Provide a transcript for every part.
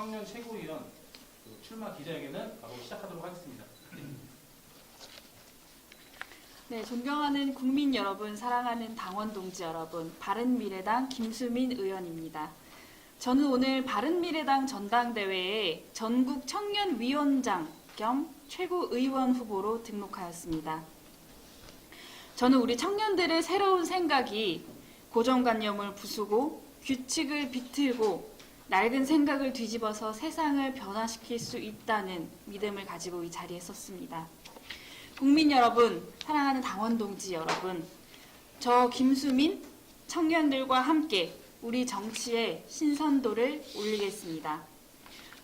청년 최고위원 출마 기자회견을 바로 시작하도록 하겠습니다. 네, 존경하는 국민 여러분, 사랑하는 당원 동지 여러분, 바른미래당 김수민 의원입니다. 저는 오늘 바른미래당 전당대회에 전국 청년위원장 겸 최고의원 후보로 등록하였습니다. 저는 우리 청년들의 새로운 생각이 고정관념을 부수고 규칙을 비틀고 낡은 생각을 뒤집어서 세상을 변화시킬 수 있다는 믿음을 가지고 이 자리에 섰습니다. 국민 여러분, 사랑하는 당원 동지 여러분, 저 김수민 청년들과 함께 우리 정치의 신선도를 올리겠습니다.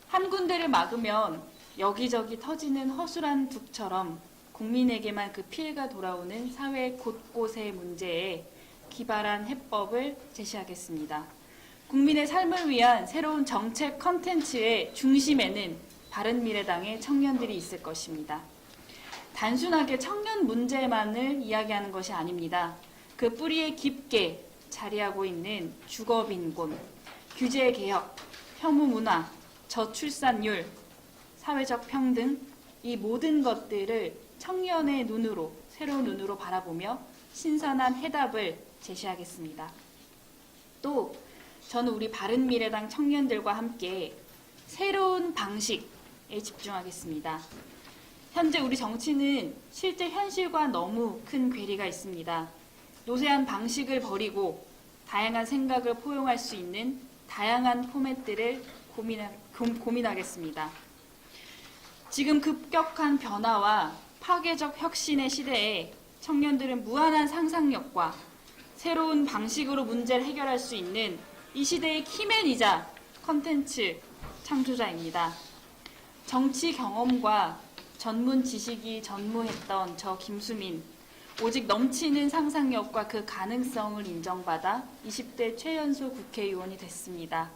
한 군데를 막으면 여기저기 터지는 허술한 북처럼 국민에게만 그 피해가 돌아오는 사회 곳곳의 문제에 기발한 해법을 제시하겠습니다. 국민의 삶을 위한 새로운 정책 컨텐츠의 중심에는 바른미래당의 청년들이 있을 것입니다. 단순하게 청년 문제만을 이야기하는 것이 아닙니다. 그 뿌리에 깊게 자리하고 있는 주거빈곤, 규제개혁, 혐오문화, 저출산율, 사회적 평등, 이 모든 것들을 청년의 눈으로, 새로운 눈으로 바라보며 신선한 해답을 제시하겠습니다. 또 저는 우리 바른미래당 청년들과 함께 새로운 방식에 집중하겠습니다. 현재 우리 정치는 실제 현실과 너무 큰 괴리가 있습니다. 노쇠한 방식을 버리고 다양한 생각을 포용할 수 있는 다양한 포맷들을 고민하겠습니다. 지금 급격한 변화와 파괴적 혁신의 시대에 청년들은 무한한 상상력과 새로운 방식으로 문제를 해결할 수 있는 이 시대의 키맨이자 컨텐츠 창조자입니다. 정치 경험과 전문 지식이 전무했던 저 김수민, 오직 넘치는 상상력과 그 가능성을 인정받아 20대 최연소 국회의원이 됐습니다.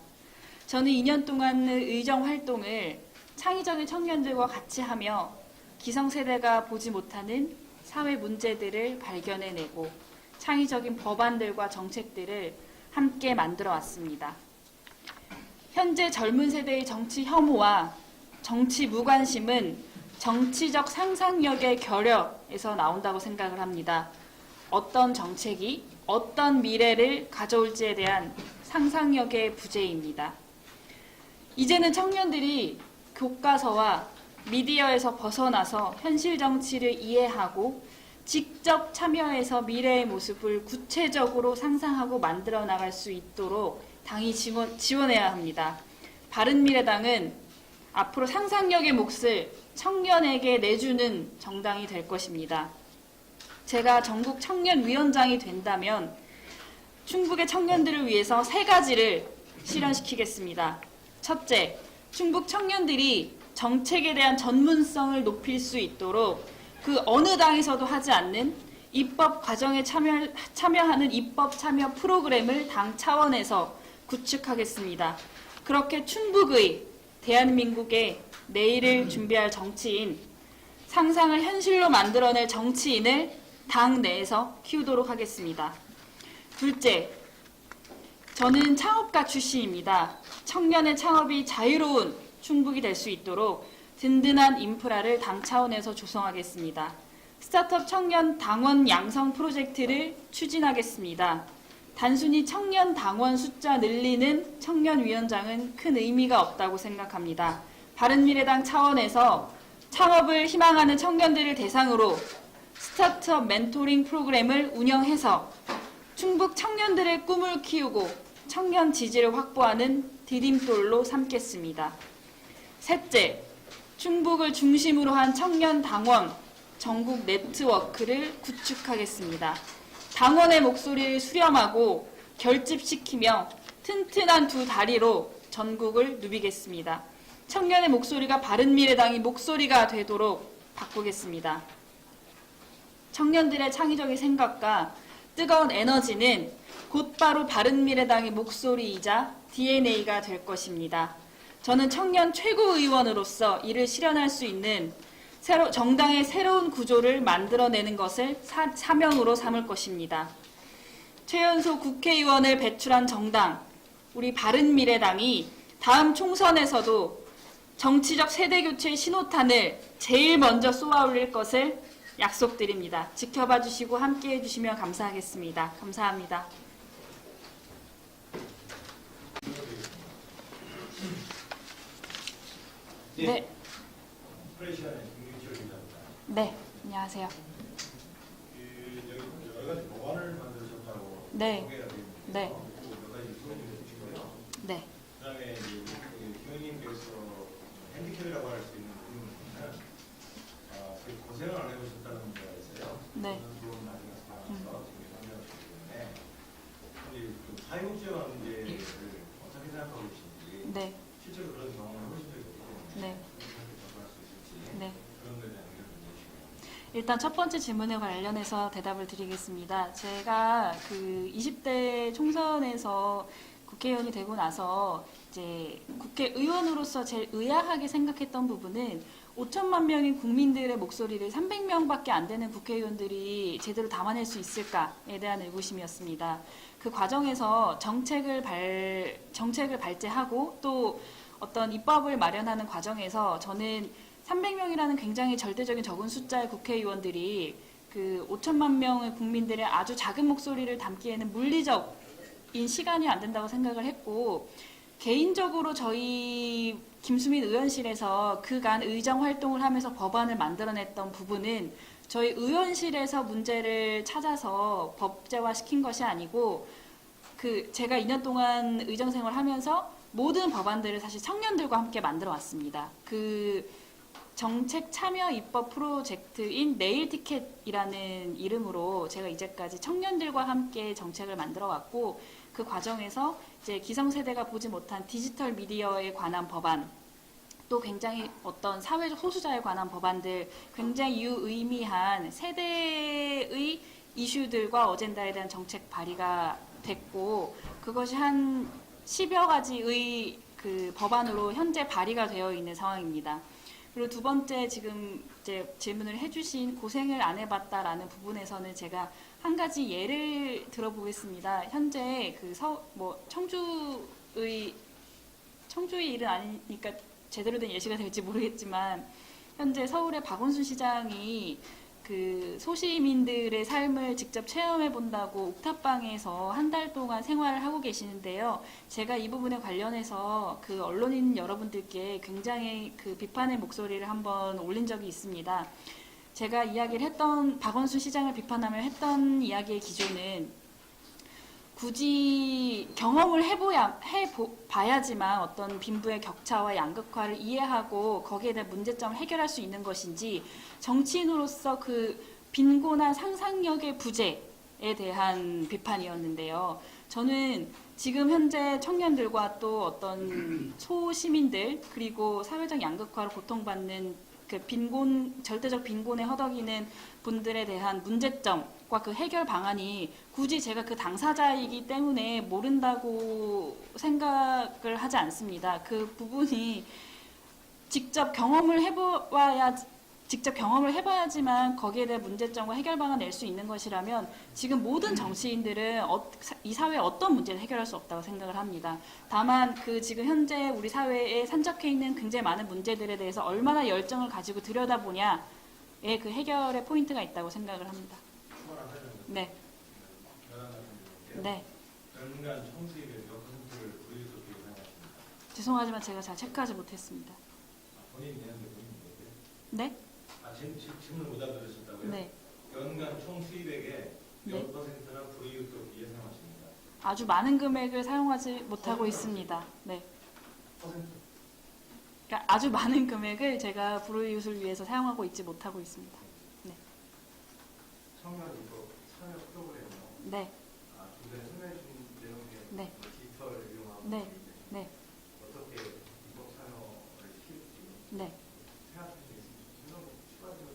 저는 2년 동안의 의정 활동을 창의적인 청년들과 같이 하며 기성세대가 보지 못하는 사회 문제들을 발견해내고 창의적인 법안들과 정책들을 함께 만들어 왔습니다. 현재 젊은 세대의 정치 혐오와 정치 무관심은 정치적 상상력의 결여에서 나온다고 생각을 합니다. 어떤 정책이 어떤 미래를 가져올지에 대한 상상력의 부재입니다. 이제는 청년들이 교과서와 미디어에서 벗어나서 현실 정치를 이해하고 직접 참여해서 미래의 모습을 구체적으로 상상하고 만들어 나갈 수 있도록 당이 지원해야 합니다. 바른미래당은 앞으로 상상력의 몫을 청년에게 내주는 정당이 될 것입니다. 제가 전국 청년위원장이 된다면 충북의 청년들을 위해서 3가지를 실현시키겠습니다. 첫째, 충북 청년들이 정책에 대한 전문성을 높일 수 있도록 그 어느 당에서도 하지 않는 입법 과정에 참여하는 입법 참여 프로그램을 당 차원에서 구축하겠습니다. 그렇게 충북의 대한민국의 내일을 준비할 정치인, 상상을 현실로 만들어낼 정치인을 당 내에서 키우도록 하겠습니다. 둘째, 저는 창업가 출신입니다. 청년의 창업이 자유로운 충북이 될 수 있도록 든든한 인프라를 당 차원에서 조성하겠습니다. 스타트업 청년 당원 양성 프로젝트를 추진하겠습니다. 단순히 청년 당원 숫자 늘리는 청년위원장은 큰 의미가 없다고 생각합니다. 바른미래당 차원에서 창업을 희망하는 청년들을 대상으로 스타트업 멘토링 프로그램을 운영해서 충북 청년들의 꿈을 키우고 청년 지지를 확보하는 디딤돌로 삼겠습니다. 셋째, 충북을 중심으로 한 청년 당원 전국 네트워크를 구축하겠습니다. 당원의 목소리를 수렴하고 결집시키며 튼튼한 두 다리로 전국을 누비겠습니다. 청년의 목소리가 바른미래당의 목소리가 되도록 바꾸겠습니다. 청년들의 창의적인 생각과 뜨거운 에너지는 곧바로 바른미래당의 목소리이자 DNA가 될 것입니다. 저는 청년 최고의원으로서 이를 실현할 수 있는 정당의 새로운 구조를 만들어내는 것을 사명으로 삼을 것입니다. 최연소 국회의원을 배출한 정당, 우리 바른미래당이 다음 총선에서도 정치적 세대교체 신호탄을 제일 먼저 쏘아 올릴 것을 약속드립니다. 지켜봐 주시고 함께해 주시면 감사하겠습니다. 감사합니다. 네. 프레시안의 김규철 기자입니다. 네. 안녕하세요. 여러 가지 법안을 만드셨다고 네. 소개가 되어 있는데요. 네. 몇 가지 소개해 주시고요. 네. 그다음에 김의님께서 핸디캡이라고 할 수 있는 부분은 고생을 안 해보셨다는 문제가 있어요. 네. 그런 나중에 나와서 지금 설명하셨기 때문에 그 사회복지와 문제를 어떻게 생각하고 계신지 네. 실제로 그런 경험을 해보신 적이 없기 때문에 네. 어떻게 접근할 수 있을지 네. 그런 거에 대한 의견을 주시고요. 일단 첫 번째 질문에 관련해서 대답을 드리겠습니다. 제가 그 20대 총선에서 국회의원이 되고 나서 이제 국회의원으로서 제일 의아하게 생각했던 부분은 5천만 명의 국민들의 목소리를 300명밖에 안 되는 국회의원들이 제대로 담아낼 수 있을까에 대한 의구심이었습니다. 그 과정에서 정책을 발제하고 또 어떤 입법을 마련하는 과정에서 저는 300명이라는 굉장히 절대적인 적은 숫자의 국회의원들이 그 5천만 명의 국민들의 아주 작은 목소리를 담기에는 물리적인 시간이 안 된다고 생각을 했고, 개인적으로 저희 김수민 의원실에서 그간 의정 활동을 하면서 법안을 만들어냈던 부분은 저희 의원실에서 문제를 찾아서 법제화시킨 것이 아니고, 제가 2년 동안 의정 생활하면서 모든 법안들을 사실 청년들과 함께 만들어 왔습니다. 정책 참여 입법 프로젝트인 내일 티켓이라는 이름으로 제가 이제까지 청년들과 함께 정책을 만들어 왔고, 그 과정에서 이제 기성세대가 보지 못한 디지털 미디어에 관한 법안, 또 굉장히 어떤 사회적 소수자에 관한 법안들, 굉장히 유의미한 세대의 이슈들과 어젠다에 대한 정책 발의가 됐고, 그것이 한 10여 가지의 그 법안으로 현재 발의가 되어 있는 상황입니다. 그리고 두 번째 지금 이제 질문을 해주신 고생을 안 해봤다라는 부분에서는 제가 한 가지 예를 들어보겠습니다. 현재 청주의 일은 아니니까 제대로 된 예시가 될지 모르겠지만, 현재 서울의 박원순 시장이 그 소시민들의 삶을 직접 체험해 본다고 옥탑방에서 한 달 동안 생활을 하고 계시는데요. 제가 이 부분에 관련해서 그 언론인 여러분들께 굉장히 그 비판의 목소리를 한번 올린 적이 있습니다. 제가 박원순 시장을 비판하며 했던 이야기의 기조는, 굳이 경험을 해봐야지만 어떤 빈부의 격차와 양극화를 이해하고 거기에 대한 문제점을 해결할 수 있는 것인지, 정치인으로서 그 빈곤한 상상력의 부재에 대한 비판이었는데요. 저는 지금 현재 청년들과 또 어떤 소시민들, 그리고 사회적 양극화로 고통받는 그 절대적 빈곤에 허덕이는 분들에 대한 문제점과 그 해결 방안이 굳이 제가 그 당사자이기 때문에 모른다고 생각을 하지 않습니다. 그 부분이 직접 경험을 해봐야지만 거기에 대한 문제점과 해결 방안 낼 수 있는 것이라면, 지금 모든 정치인들은 이 사회에 어떤 문제를 해결할 수 없다고 생각을 합니다. 다만 지금 현재 우리 사회에 산적해 있는 굉장히 많은 문제들에 대해서 얼마나 열정을 가지고 들여다보냐에 그 해결의 포인트가 있다고 생각을 합니다. 네. 네. 연간 총수입의 몇 %를 불이익으로 계산하십니까? 죄송하지만 제가 잘 체크하지 못했습니다. 본인이 내는데 본인이 네? 질문을 못 알아들으셨다고요? 네. 연간 총 수입액의 몇 네. %나 불이익으로 예상하십니까? 아주 많은 금액을 사용하지 못하고 있습니다. 네. 퍼센트? 그러니까 아주 많은 금액을 제가 불우이웃을 위해서 사용하고 있지 못하고 있습니다. 네. 청년 이거 참여 프로그램이요. 네. 기존에 설명해 주신 내용에 네. 디지털을 이용하고 네. 네. 어떻게 입법 참여를 시킬지 네. 생각해 주시겠습니까? 추가적으로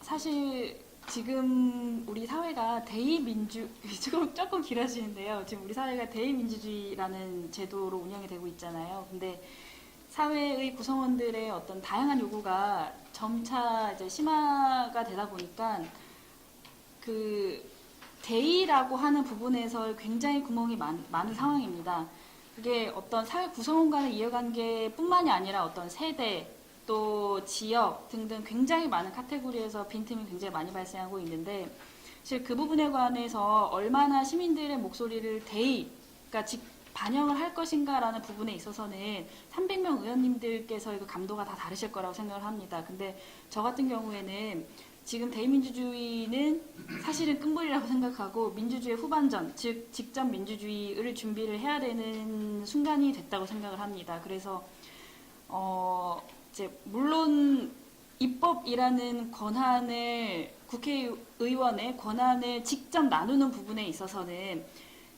사실 지금 우리 사회가 조금 길어지는데요. 지금 우리 사회가 대의민주주의라는 제도로 운영이 되고 있잖아요. 근데 사회의 구성원들의 어떤 다양한 요구가 점차 이제 심화가 되다 보니까 대의라고 하는 부분에서 굉장히 구멍이 많은 상황입니다. 그게 어떤 사회 구성원 간의 이해관계뿐만이 아니라 어떤 세대, 또 지역 등등 굉장히 많은 카테고리에서 빈틈이 굉장히 많이 발생하고 있는데, 사실 그 부분에 관해서 얼마나 시민들의 목소리를 그러니까 반영을 할 것인가라는 부분에 있어서는 300명 의원님들께서 이거 감도가 다 다르실 거라고 생각을 합니다. 근데 저 같은 경우에는 지금 대의민주주의는 사실은 끝물이라고 생각하고 민주주의 후반전, 즉 직접 민주주의를 준비를 해야 되는 순간이 됐다고 생각을 합니다. 그래서 이제 물론 입법이라는 권한을 국회의원의 권한을 직접 나누는 부분에 있어서는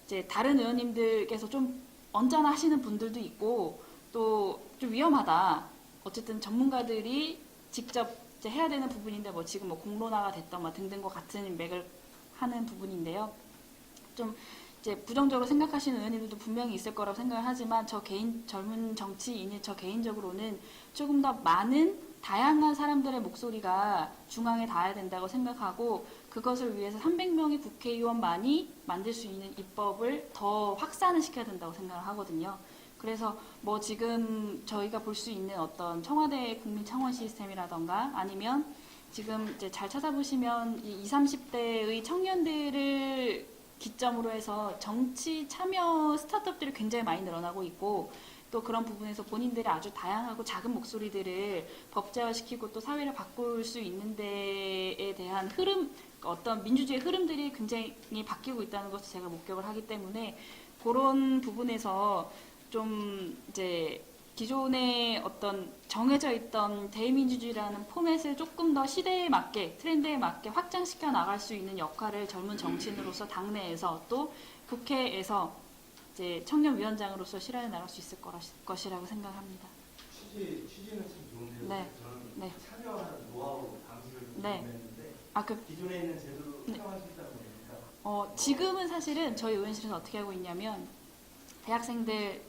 이제 다른 의원님들께서 좀 언짢아하시는 분들도 있고 또 좀 위험하다. 어쨌든 전문가들이 직접 이제 해야 되는 부분인데 뭐 지금 뭐 공론화가 됐던 뭐 등등과 같은 맥을 하는 부분인데요. 좀 이제 부정적으로 생각하시는 의원님들도 분명히 있을 거라고 생각을 하지만 젊은 정치인이 저 개인적으로는 조금 더 많은 다양한 사람들의 목소리가 중앙에 닿아야 된다고 생각하고 그것을 위해서 300명의 국회의원만이 만들 수 있는 입법을 더 확산을 시켜야 된다고 생각을 하거든요. 그래서 뭐 지금 저희가 볼 수 있는 어떤 청와대 국민청원 시스템이라던가 아니면 지금 이제 잘 찾아보시면 이 20, 30대의 청년들을 기점으로 해서 정치 참여 스타트업들이 굉장히 많이 늘어나고 있고 또 그런 부분에서 본인들의 아주 다양하고 작은 목소리들을 법제화시키고 또 사회를 바꿀 수 있는 데에 대한 흐름, 어떤 민주주의 흐름들이 굉장히 바뀌고 있다는 것을 제가 목격을 하기 때문에 그런 부분에서 좀 이제 기존에 어떤 정해져 있던 대의민주주의라는 포맷을 조금 더 시대에 맞게 트렌드에 맞게 확장시켜 나갈 수 있는 역할을 젊은 정치인으로서 당내에서 또 국회에서 이제 청년위원장으로서 실현해 나갈 수 있을 것이라고 생각합니다. 취지는 참 좋은데요. 네. 저는 네. 참여하는 노하우 방식을 좀 네. 궁금했는데 기존에 있는 제도로 활용할 수 있다는 겁니까? 지금은 사실은 저희 의원실에서 어떻게 하고 있냐면 대학생들을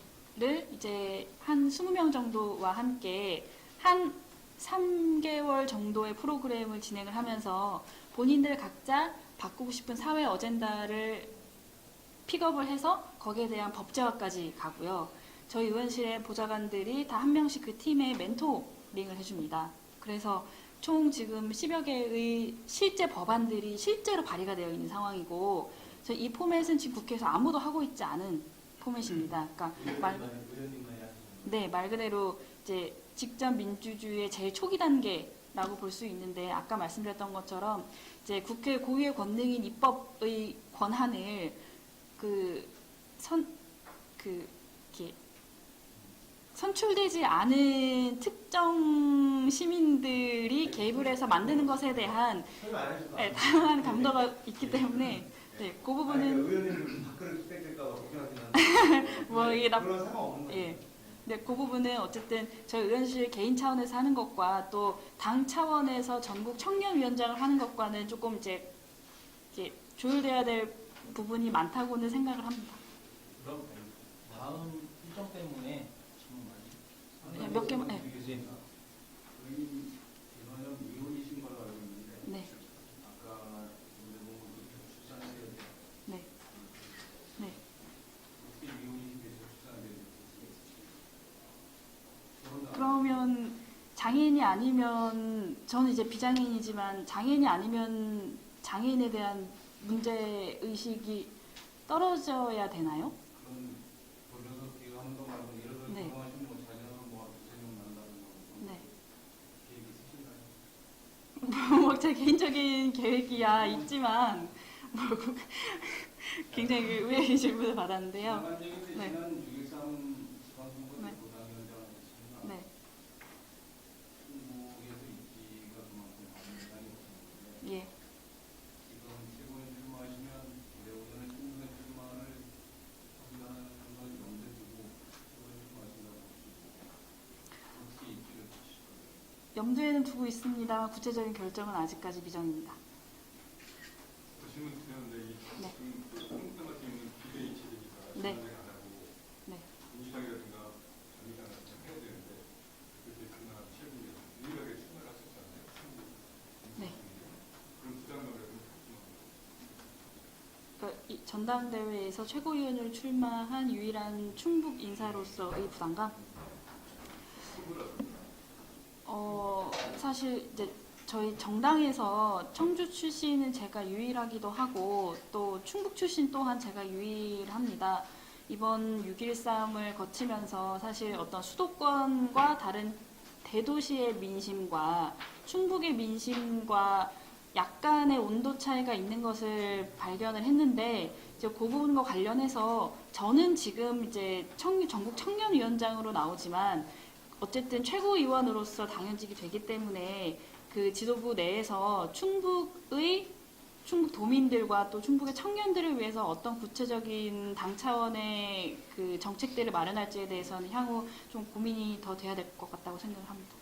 이제 한 20명 정도와 함께 한 3개월 정도의 프로그램을 진행을 하면서 본인들 각자 바꾸고 싶은 사회 어젠다를 픽업을 해서 거기에 대한 법제화까지 가고요. 저희 의원실의 보좌관들이 다 한 명씩 그 팀에 멘토링을 해줍니다. 그래서 총 지금 10여 개의 실제 법안들이 실제로 발의가 되어 있는 상황이고 이 포맷은 지금 국회에서 아무도 하고 있지 않은 포맷입니다. 그러니까 말 그대로 이제 직접 민주주의의 제일 초기 단계라고 볼 수 있는데 아까 말씀드렸던 것처럼 이제 국회 고유의 권능인 입법의 권한을 이렇게 선출되지 않은 특정 시민들이 개입을 해서 만드는 것에 대한 다양한 감도가 있기 때문에 네, 그 부분은 의원님들 밖으로 뺏길까 봐 걱정하진 않는데 뭐 이게 그런 상관없는 거죠. 예. 네, 그 부분은 어쨌든 저희 의원실 개인 차원에서 하는 것과 또 당 차원에서 전국 청년위원장을 하는 것과는 조금 이제 조율돼야 될 부분이 많다고는 생각을 합니다. 그럼 다음 일정 때문에 질문 많이 몇 개만. 네. 이번은 미혼이신 걸로 알고 있는데 네. 아까 출산해야 돼요. 네. 네. 어떻게 미혼이신 계속 출산해야 돼요? 그러면 장애인이 아니면 저는 이제 비장애인이지만 장애인이 아니면 장애인에 대한 문제 의식이 떨어져야 되나요? 그런 돌려서 비교하는 거 말고 예를 들어 네. 결혼하시면 뭐 자녀가 뭐 두세 명 난다든가 네. 계획 있으신가요? 뭐 제 개인적인 계획이야 있지만 뭐 굉장히 의외의 질문을 받았는데요. 일반적인 네. 지난 6.13 지방선거 네. 때 보좌위원장 하셨습니다. 네. 중국에서 입지가 그만큼 많은 영향이 없었는데 예. 지금 최고위원 출마하시면 내오는 중국의 출마를 판단하는 걸 염두에 두고 최고위원 출마하신다고 어떻게 입지를 주실 거예요? 염두에는 두고 있습니다만 구체적인 결정은 아직까지 미정입니다. 질문 드렸는데 네. 한국 같은 경우는 비대위 체제니까 네. 전략 안 하고 네. 민주당이라든가 정의당이라든가 해야 되는데 그때 그나 최고위에 유일하게 출마를 하셨잖아요. 네. 그런 부담감을 좀 그러니까 이 전당대회에서 최고위원으로 출마한 유일한 충북 인사로서의 부담감? 사실 이제 저희 정당에서 청주 출신은 제가 유일하기도 하고 또 충북 출신 또한 제가 유일합니다. 이번 6.13을 거치면서 사실 어떤 수도권과 다른 대도시의 민심과 충북의 민심과 약간의 온도 차이가 있는 것을 발견을 했는데 이제 그 부분과 관련해서 저는 지금 이제 전국 청년위원장으로 나오지만 어쨌든 최고위원으로서 당연직이 되기 때문에 그 지도부 내에서 충북 도민들과 또 충북의 청년들을 위해서 어떤 구체적인 당 차원의 그 정책들을 마련할지에 대해서는 향후 좀 고민이 더 돼야 될 것 같다고 생각을 합니다.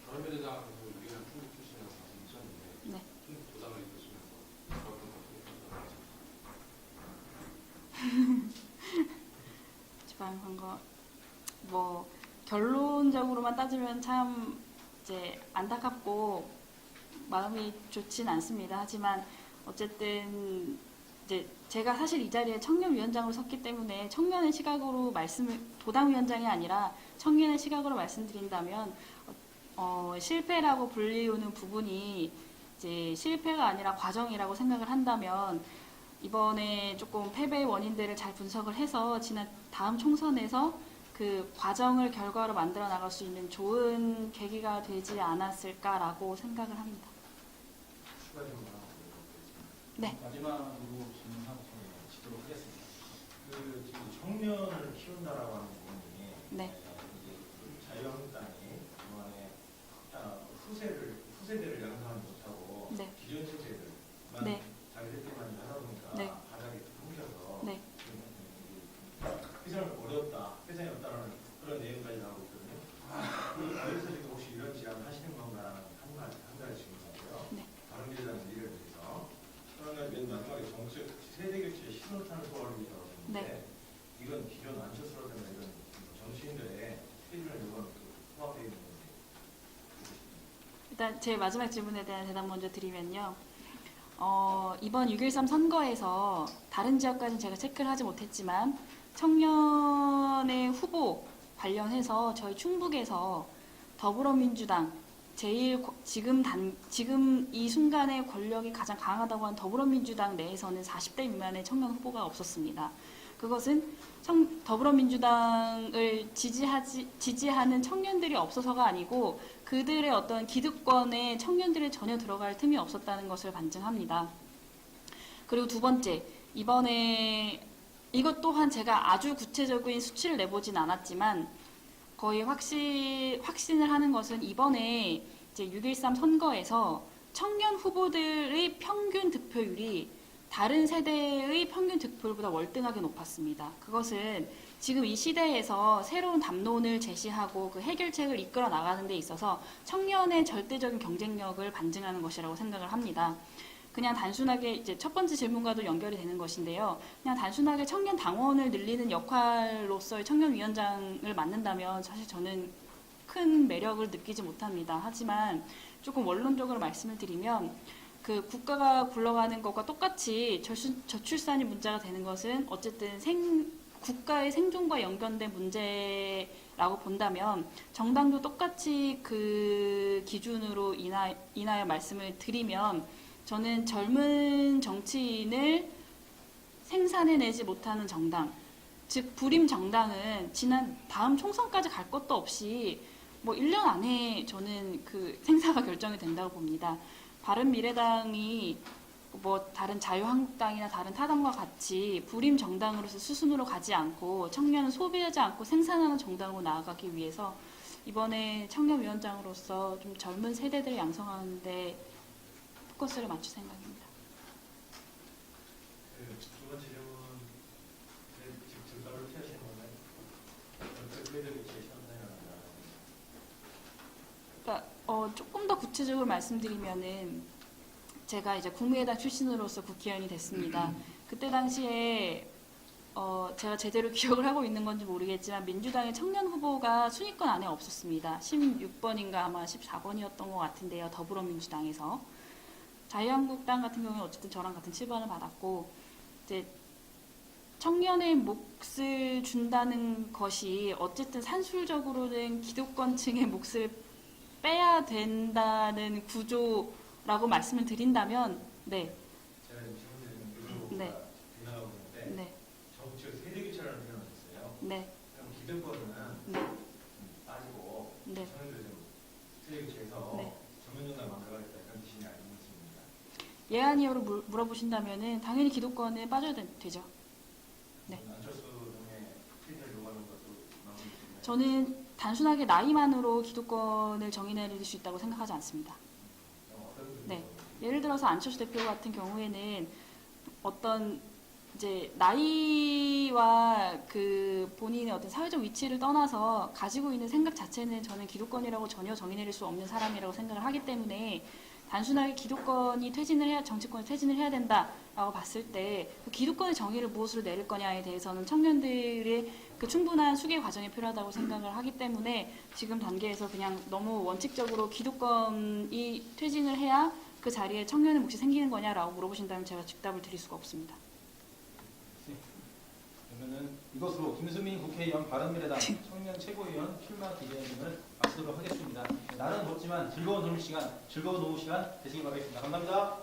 바른미래당에서 유일한 충북 출신이라고 말씀하셨는데 네. 충북 도당을 이끄시면서 어떤 지방선거 뭐 결론적으로만 따지면 참 이제 안타깝고 마음이 좋진 않습니다. 하지만 어쨌든 이제 제가 사실 이 자리에 청년위원장으로 섰기 때문에 청년의 시각으로 도당위원장이 아니라 청년의 시각으로 말씀드린다면 실패라고 불리우는 부분이 이제 실패가 아니라 과정이라고 생각을 한다면 이번에 조금 패배의 원인들을 잘 분석을 해서 다음 총선에서 그 과정을 결과로 만들어 나갈 수 있는 좋은 계기가 되지 않았을까라고 생각을 합니다. 추가 질문 하나 네. 마지막으로 질문하고 지도록 하겠습니다. 그 지금 청년을 키운다라고 하는 부분이 네. 이제 그 자유한국당이 그동안에 후세대를 양성하지 못하고 네. 기존 세대들만 네. 자기들끼리만 하다 보니까 네. 바닥에 뭉쳐서 네. 회생을 어렵다, 회생이 없다라는 그런 내용까지 나오고 있거든요. 여기서 지금 혹시 이런 제안을 하시는 건가라는 한 가지 질문하고요. 네. 바른미래당 미래를 위해서 그러면 맨 마지막에 정책 세대교체 신호탄을 쏘아올리자고 했는데 네. 이건 기존 안철수라든가 이런 정치인들의 스케줄을 이건 포함되어 있는 건지. 일단 제 마지막 질문에 대한 대답 먼저 드리면요. 이번 6.13 선거에서 다른 지역까지는 제가 체크를 하지 못했지만 청년의 후보 관련해서 저희 충북에서 더불어민주당 지금 이 순간의 권력이 가장 강하다고 한 더불어민주당 내에서는 40대 미만의 청년 후보가 없었습니다. 그것은 더불어민주당을 지지하는 청년들이 없어서가 아니고 그들의 어떤 기득권에 청년들이 전혀 들어갈 틈이 없었다는 것을 반증합니다. 그리고 두 번째, 이번에 이것 또한 제가 아주 구체적인 수치를 내보진 않았지만 거의 확신을 하는 것은 이번에 이제 6.13 선거에서 청년 후보들의 평균 득표율이 다른 세대의 평균 득표율보다 월등하게 높았습니다. 그것은 지금 이 시대에서 새로운 담론을 제시하고 그 해결책을 이끌어 나가는 데 있어서 청년의 절대적인 경쟁력을 반증하는 것이라고 생각을 합니다. 그냥 단순하게 이제 첫 번째 질문과도 연결이 되는 것인데요. 그냥 단순하게 청년 당원을 늘리는 역할로서의 청년위원장을 맡는다면 사실 저는 큰 매력을 느끼지 못합니다. 하지만 조금 원론적으로 말씀을 드리면 그 국가가 굴러가는 것과 똑같이 저출산이 문제가 되는 것은 어쨌든 국가의 생존과 연관된 문제라고 본다면 정당도 똑같이 그 기준으로 인하여 말씀을 드리면 저는 젊은 정치인을 생산해내지 못하는 정당, 즉 불임 정당은 다음 총선까지 갈 것도 없이 뭐 1년 안에 저는 그 생사가 결정이 된다고 봅니다. 바른미래당이 뭐 다른 자유한국당이나 다른 타당과 같이 불임 정당으로서 수순으로 가지 않고 청년을 소비하지 않고 생산하는 정당으로 나아가기 위해서 이번에 청년위원장으로서 좀 젊은 세대들을 양성하는데 포커스를 맞출 생각입니다. 두 번째 질문, 지금 바로 피하시는 건가요? 세대교체 신호탄이라는 그러니까 조금 더 구체적으로 말씀드리면은 제가 이제 국민의당 출신으로서 국회의원이 됐습니다. 그때 당시에 제가 제대로 기억을 하고 있는 건지 모르겠지만 민주당의 청년 후보가 순위권 안에 없었습니다. 16번인가 아마 14번이었던 것 같은데요. 더불어민주당에서. 자유한국당 같은 경우는 어쨌든 저랑 같은 7번을 받았고 이제 청년의 몫을 준다는 것이 어쨌든 산술적으로는 기득권층의 몫을 빼야 된다는 구조라고 말씀을 드린다면 네, 제가 지금 질문 드리는 네. 그 나가고 있는데 네, 정부 측 세대 교체라는 표현을 썼어요. 네, 그럼 기득권은 네, 빠지고 네. 청년들 좀 세대 교체해서 네. 전면전당 만들어가겠다 이런 뜻이냐 아니면 있습니다. 예안이어로 물어보신다면은 당연히 기득권에 빠져야 되죠. 네. 안철수 등의 퇴진을 요구하는 것도 나오고 있습니다. 저는 단순하게 나이만으로 기득권을 정의내릴 수 있다고 생각하지 않습니다. 네. 예를 들어서 안철수 대표 같은 경우에는 어떤 이제 나이와 그 본인의 어떤 사회적 위치를 떠나서 가지고 있는 생각 자체는 저는 기득권이라고 전혀 정의내릴 수 없는 사람이라고 생각을 하기 때문에 단순하게 기득권이 정치권이 퇴진을 해야 된다라고 봤을 때 그 기득권의 정의를 무엇으로 내릴 거냐에 대해서는 청년들의 그 충분한 수계 과정이 필요하다고 생각을 하기 때문에 지금 단계에서 그냥 너무 원칙적으로 기득권이 퇴진을 해야 그 자리에 청년의 몫이 생기는 거냐라고 물어보신다면 제가 즉답을 드릴 수가 없습니다. 그러면은 이것으로 김수민 국회의원 바른미래당 청년 최고위원 출마 기자회견을 마치도록 하겠습니다. 날은 덥지만 즐거운 오후 시간 되시길 바라겠습니다. 감사합니다.